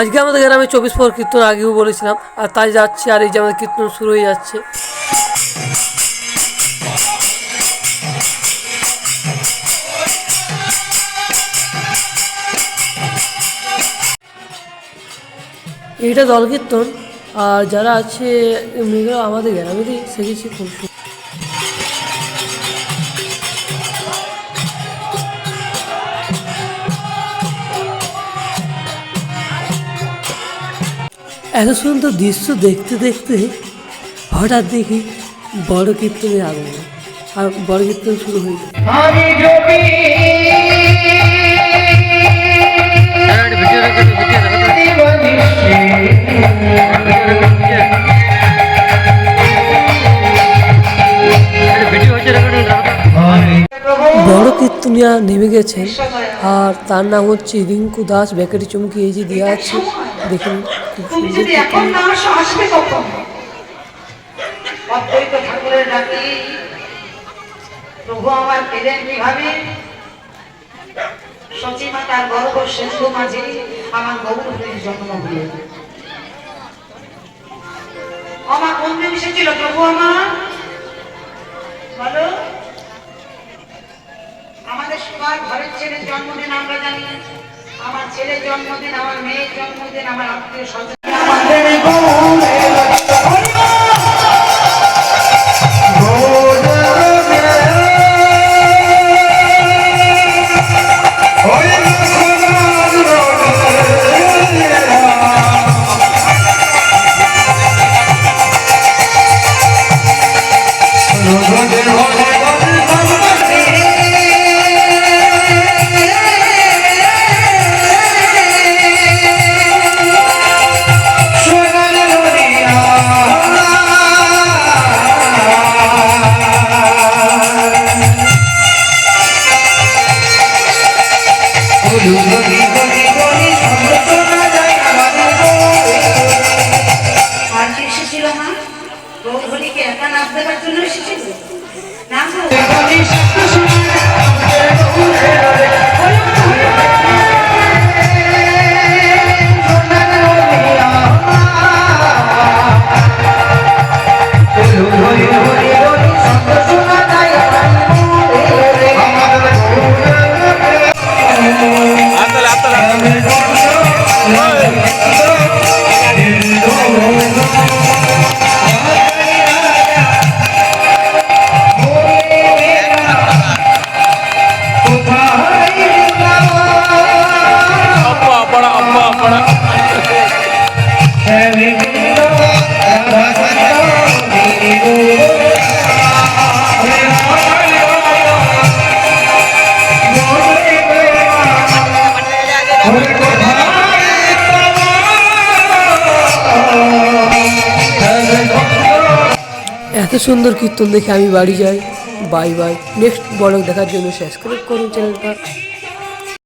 আজকে আমাদের গ্রামে 24 প্রহর কীর্তন আগেও বলেছিলাম, আর তাই যাচ্ছি। আর এই যে আমাদের কীর্তন শুরু হয়ে যাচ্ছে। এইটা দল কীর্তন, আর যারা আছে মেয়েরা আমাদের গ্রামেরই শিখেছি খুব সুন্দর। এত সুন্দর দৃশ্য দেখতে দেখতে হঠাৎ দেখি বড় কীর্তনের আগমন, আর বড় কীর্তন শুরু হয়ে যায়। বড় কীর্তনিয়া নেমে গেছেন, আর তার নাম হচ্ছে রিঙ্কু দাস। ব্যাকেটি চুমকি এই যে দেওয়া আছে, দেখুন তুমি যদি এখন না আসো, আসবে কখন? অদ্বৈত ঠাকুরের ডাকে প্রভু আমার পেলেন কিভাবে? সচিমাতার গর্ভ সিন্ধু মাঝে আমার গৌরবের জন্ম হল। আমার কোন দিন এসেছিল প্রভু আমার? বলো। আমাদের সবার ঘরের ছেলের জন্মদিন আমরা জানি, আমার ছেলের জন্মদিন, আমার মেয়ের জন্মদিন, আমার আত্মীয় স্বজন। আর কি এসেছিল মা? রোগহরিকে একা নাচ দেবার জন্য এসেছিল না? এত সুন্দর কীর্তন দেখে আমি বাড়ি যাই। Bye bye. নেক্সট ব্লগ দেখার জন্য সাবস্ক্রাইব করুন চ্যানেলটা।